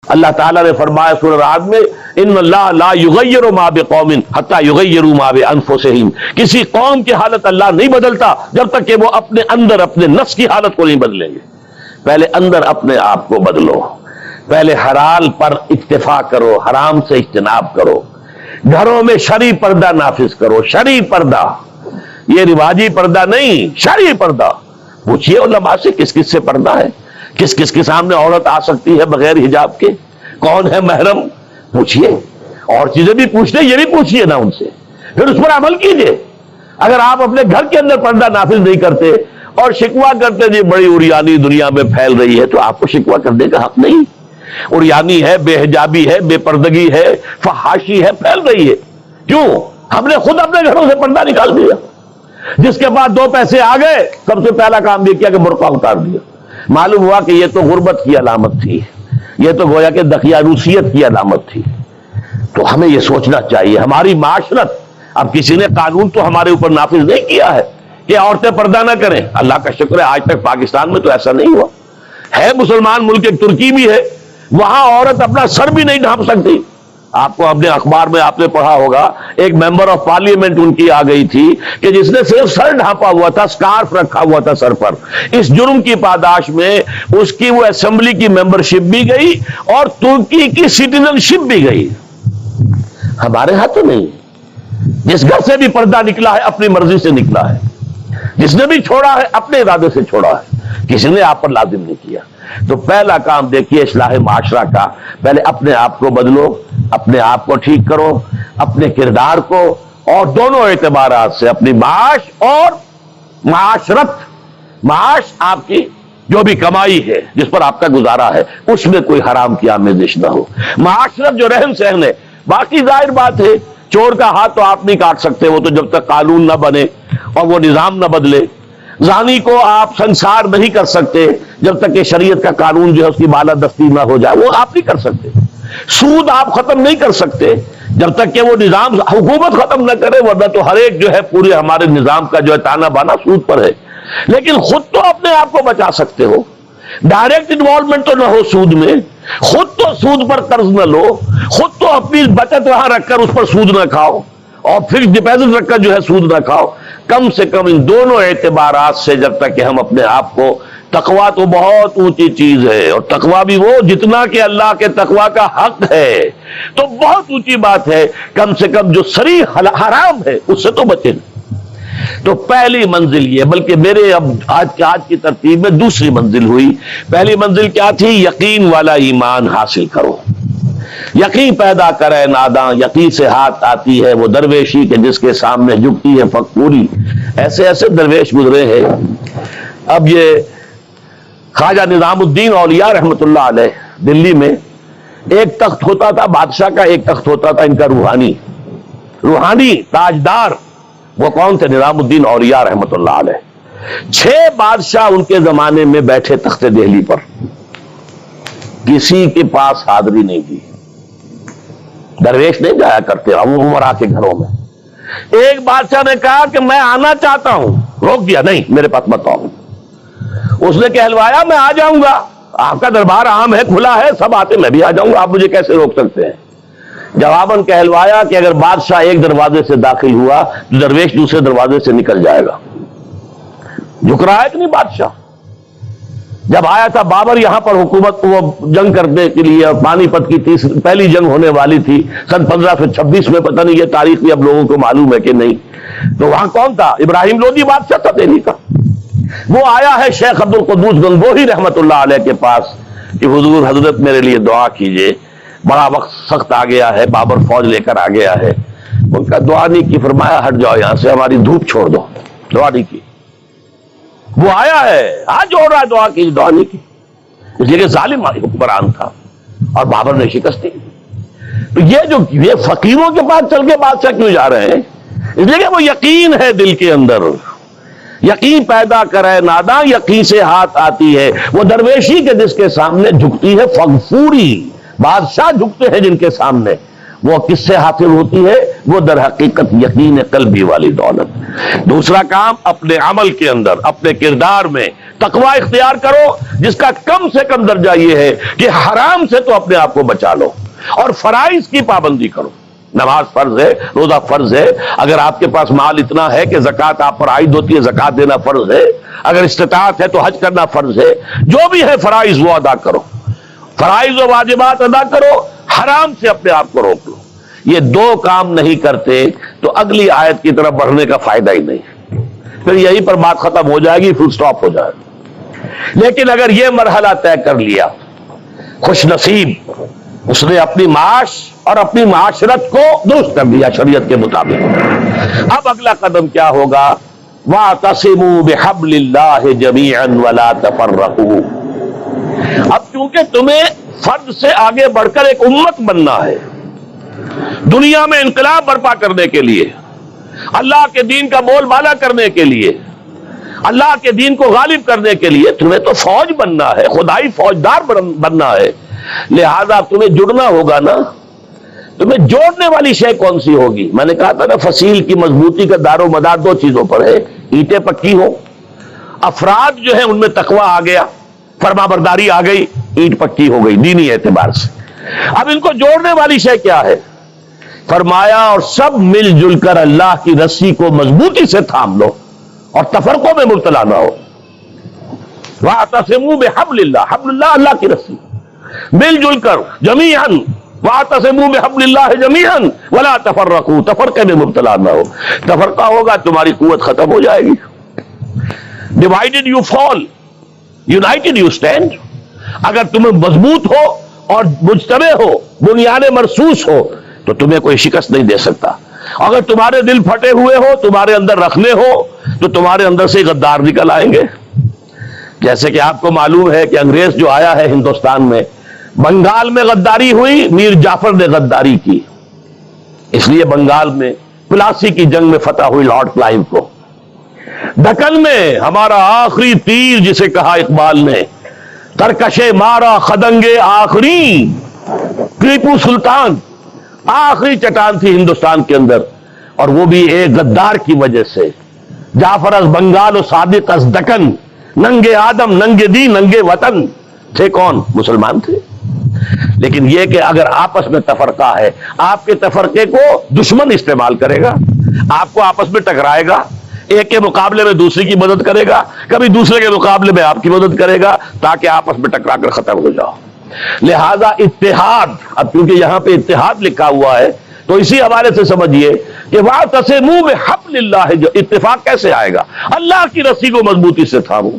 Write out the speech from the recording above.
اللہ تعالیٰ نے فرمایا سورہ رعد میں ان اللہ لا یغیر ما بقوم حتی یغیروا ما بانفسہم، کسی قوم کی حالت اللہ نہیں بدلتا جب تک کہ وہ اپنے اندر اپنے نفس کی حالت کو نہیں بدلیں گے۔ پہلے اندر اپنے آپ کو بدلو، پہلے حلال پر اکتفا کرو، حرام سے اجتناب کرو، گھروں میں شرعی پردہ نافذ کرو، شرعی پردہ، یہ رواجی پردہ نہیں، شرعی پردہ۔ پوچھئے علماء سے کس کس سے پردہ ہے، کس کس کے سامنے عورت آ سکتی ہے بغیر حجاب کے، کون ہے محرم، پوچھئے۔ اور چیزیں بھی پوچھتے یہ بھی پوچھئے نا ان سے، پھر اس پر عمل کیجئے۔ اگر آپ اپنے گھر کے اندر پردہ نافذ نہیں کرتے اور شکوہ کرتے جی بڑی عریانی دنیا میں پھیل رہی ہے، تو آپ کو شکوہ کرنے کا حق نہیں۔ عریانی ہے، بے حجابی ہے، بے پردگی ہے، فحاشی ہے، پھیل رہی ہے، کیوں؟ ہم نے خود اپنے گھروں سے پردہ نکال دیا۔ جس کے بعد دو پیسے آ گئے سب سے پہلا کام یہ کیا کہ برقع اتار دیا۔ معلوم ہوا کہ یہ تو غربت کی علامت تھی، یہ تو گویا کہ دقیانوسیت کی علامت تھی۔ تو ہمیں یہ سوچنا چاہیے، ہماری معاشرت، اب کسی نے قانون تو ہمارے اوپر نافذ نہیں کیا ہے کہ عورتیں پردہ نہ کریں، اللہ کا شکر ہے آج تک پاکستان میں تو ایسا نہیں ہوا ہے۔ مسلمان ملک ایک ترکی بھی ہے، وہاں عورت اپنا سر بھی نہیں ڈھانپ سکتی۔ آپ کو اپنے اخبار میں آپ نے پڑھا ہوگا ایک ممبر آف پارلیمنٹ ان کی آ گئی تھی کہ جس نے صرف سر ڈھانپا ہوا تھا، سکارف رکھا ہوا تھا سر پر، اس جرم کی پاداش میں اس کی وہ اسمبلی کی ممبرشپ بھی گئی اور ترکی کی سٹیزن شپ بھی گئی۔ ہمارے ہاں تو نہیں، جس گھر سے بھی پردہ نکلا ہے اپنی مرضی سے نکلا ہے، جس نے بھی چھوڑا ہے اپنے ارادے سے چھوڑا ہے، کسی نے آپ پر لازم نہیں کیا۔ تو پہلا کام دیکھیے اصلاح معاشرہ کا، پہلے اپنے آپ کو بدلو، اپنے آپ کو ٹھیک کرو، اپنے کردار کو، اور دونوں اعتبارات سے اپنی معاش اور معاشرت، معاش آپ کی جو بھی کمائی ہے جس پر آپ کا گزارا ہے اس میں کوئی حرام کی آمیزش نہ ہو، معاشرت جو رہن سہن ہے، باقی ظاہر بات ہے چور کا ہاتھ تو آپ نہیں کاٹ سکتے، وہ تو جب تک قانون نہ بنے اور وہ نظام نہ بدلے، زانی کو آپ سنسار نہیں کر سکتے جب تک کہ شریعت کا قانون جو ہے اس کی بالادستی نہ ہو جائے، وہ آپ نہیں کر سکتے، سود آپ ختم نہیں کر سکتے جب تک کہ وہ نظام حکومت ختم نہ کرے، ورنہ تو ہر ایک جو ہے پورے ہمارے نظام کا جو ہے تانا بانا سود پر ہے۔ لیکن خود تو اپنے آپ کو بچا سکتے ہو، ڈائریکٹ انوالومنٹ تو نہ ہو سود میں، خود تو سود پر قرض نہ لو، خود تو اپنی بچت وہاں رکھ کر اس پر سود نہ کھاؤ، اور فکس ڈپازٹ رکھ کر جو ہے سود نہ کھاؤ۔ کم سے کم ان دونوں اعتبارات سے جب تک کہ ہم اپنے آپ کو، تقویٰ تو بہت اونچی چیز ہے، اور تقویٰ بھی وہ جتنا کہ اللہ کے تقویٰ کا حق ہے، تو بہت اونچی بات ہے، کم سے کم جو صریح حرام ہے اس سے تو بچیں۔ تو پہلی منزل یہ، بلکہ میرے اب آج کی ترتیب میں دوسری منزل ہوئی۔ پہلی منزل کیا تھی؟ یقین والا ایمان حاصل کرو، یقین پیدا کرے ناداں، یقین سے ہاتھ آتی ہے وہ درویشی کہ جس کے سامنے جھکتی ہے فقوری۔ ایسے ایسے درویش گزرے ہیں۔ اب یہ خواجہ نظام الدین اولیاء رحمت اللہ علیہ، دلی میں ایک تخت ہوتا تھا بادشاہ کا، ایک تخت ہوتا تھا ان کا روحانی تاجدار۔ وہ کون تھے؟ نظام الدین اولیاء رحمت اللہ علیہ۔ 6 بادشاہ ان کے زمانے میں بیٹھے تخت دہلی پر، کسی کے پاس حاضری نہیں دی، درویش نہیں جایا کرتے عمرا کے گھروں میں۔ ایک بادشاہ نے کہا کہ میں آنا چاہتا ہوں، روک دیا، نہیں میرے پاس مت آؤ۔ اس نے کہلوایا میں آ جاؤں گا، آپ کا دربار عام ہے، کھلا ہے، سب آتے، میں بھی آ جاؤں گا، آپ مجھے کیسے روک سکتے ہیں؟ جواباً کہلوایا کہ اگر بادشاہ ایک دروازے سے داخل ہوا تو درویش دوسرے دروازے سے نکل جائے گا۔ جھک رہا ہے کہ نہیں بادشاہ؟ جب آیا تھا بابر یہاں پر حکومت وہ جنگ کرنے کے لیے، پانی پت کی پہلی جنگ ہونے والی تھی سن 1526 میں، پتہ نہیں یہ تاریخ بھی اب لوگوں کو معلوم ہے کہ نہیں، تو وہاں کون تھا؟ ابراہیم لودھی بادشاہ تھا دہلی کا۔ وہ آیا ہے شیخ عبد القدوس گنگوہی رحمت اللہ علیہ کے پاس کہ حضور حضرت میرے لیے دعا کیجئے، بڑا وقت سخت آ گیا ہے، بابر فوج لے کر آ گیا ہے۔ ان کا دعا نہیں کی، فرمایا ہٹ جاؤ یہاں سے، ہماری دھوپ چھوڑ دو، دعا نہیں کی۔ وہ آیا ہے، ہاتھ جوڑ رہا ہے، دعا کی، دعا نہیں کی، اس لیے کہ ظالم حکمران تھا اور بابر نے شکست دی۔ تو یہ فقیروں کے پاس چل کے بادشاہ کیوں جا رہے ہیں؟ اس لیے کہ وہ یقین ہے دل کے اندر، یقین پیدا کرے ناداں، یقین سے ہاتھ آتی ہے وہ درویشی کے جس کے سامنے جھکتی ہے فغفوری۔ بادشاہ جھکتے ہیں جن کے سامنے، وہ کس سے حاصل ہوتی ہے؟ وہ در حقیقت یقین قلبی والی دولت۔ دوسرا کام، اپنے عمل کے اندر، اپنے کردار میں تقوی اختیار کرو جس کا کم سے کم درجہ یہ ہے کہ حرام سے تو اپنے آپ کو بچا لو، اور فرائض کی پابندی کرو۔ نماز فرض ہے، روزہ فرض ہے، اگر آپ کے پاس مال اتنا ہے کہ زکوٰۃ آپ پر عائد ہوتی ہے، زکوٰۃ دینا فرض ہے، اگر استطاعت ہے تو حج کرنا فرض ہے، جو بھی ہے فرائض وہ ادا کرو، فرائض و واجبات ادا کرو، حرام سے اپنے آپ کو روک لو۔ یہ دو کام نہیں کرتے تو اگلی آیت کی طرف بڑھنے کا فائدہ ہی نہیں، پھر یہیں پر بات ختم ہو جائے گی، فل سٹاپ ہو جائے گا۔ لیکن اگر یہ مرحلہ طے کر لیا، خوش نصیب، اس نے اپنی معاش اور اپنی معاشرت کو درست کر دیا شریعت کے مطابق۔ اب اگلا قدم کیا ہوگا؟ وَاعْتَصِمُوا بِحَبْلِ اللَّهِ جَمِيعًا وَلَا تَفَرَّقُوا۔ اب چونکہ تمہیں فرد سے آگے بڑھ کر ایک امت بننا ہے، دنیا میں انقلاب برپا کرنے کے لیے، اللہ کے دین کا بول بالا کرنے کے لیے، اللہ کے دین کو غالب کرنے کے لیے تمہیں تو فوج بننا ہے، خدائی فوجدار بننا ہے، لہذا تمہیں جڑنا ہوگا نا۔ تمہیں جوڑنے والی شے کون سی ہوگی؟ میں نے کہا تھا نا، فصیل کی مضبوطی کا دار و مدار دو چیزوں پر ہے، اینٹیں پکی ہو، افراد جو ہیں ان میں تقویٰ آ گیا، فرما برداری آ گئی، اینٹ پکی ہو گئی دینی اعتبار سے۔ اب ان کو جوڑنے والی شے کیا ہے؟ فرمایا اور سب مل جل کر اللہ کی رسی کو مضبوطی سے تھام لو اور تفرقوں میں مبتلا نہ ہو۔ وَاعْتَصِمُوا بِحَبْلِ اللَّهِ، حبل اللہ، اللہ کی رسی، مل جل کر جمیعاً، وَاعْتَصِمُوا بِحَبْلِ اللَّهِ جَمِيعًا وَلَا تَفَرَّقُوا، تفرقے میں مبتلا نہ ہو۔ تفرقہ ہوگا تمہاری قوت ختم ہو جائے گی۔ Divided you fall, United you stand. اگر تم مضبوط ہو اور مجتمع ہو، بنیاد مرصوص ہو، تو تمہیں کوئی شکست نہیں دے سکتا۔ اگر تمہارے دل پھٹے ہوئے ہو، تمہارے اندر رکھنے ہو، تو تمہارے اندر سے غدار نکل آئیں گے۔ جیسے کہ آپ کو معلوم ہے کہ انگریز جو آیا ہے ہندوستان میں، بنگال میں غداری ہوئی، میر جعفر نے غداری کی، اس لیے بنگال میں پلاسی کی جنگ میں فتح ہوئی لارڈ کلائیو کو۔ دکن میں ہمارا آخری تیر جسے کہا اقبال نے، ترکشے مارا خدنگے آخری، ٹیپو سلطان آخری چٹان تھی ہندوستان کے اندر، اور وہ بھی ایک غدار کی وجہ سے۔ جعفر از بنگال و صادق از دکن، ننگے آدم ننگے دی ننگے وطن، تھے کون؟ مسلمان تھے۔ لیکن یہ کہ اگر آپس میں تفرقہ ہے، آپ کے تفرقے کو دشمن استعمال کرے گا، آپ کو آپس میں ٹکرائے گا، ایک کے مقابلے میں دوسرے کی مدد کرے گا، کبھی دوسرے کے مقابلے میں آپ کی مدد کرے گا، تاکہ آپس میں ٹکرا کر ختم ہو جاؤ۔ لہذا اتحاد، اب کیونکہ یہاں پہ اتحاد لکھا ہوا ہے تو اسی حوالے سے سمجھیے کہ وَاعْتَصِمُوا بِحَبْلِ اللَّهِ، جو اتفاق کیسے آئے گا؟ اللہ کی رسی کو مضبوطی سے تھامو۔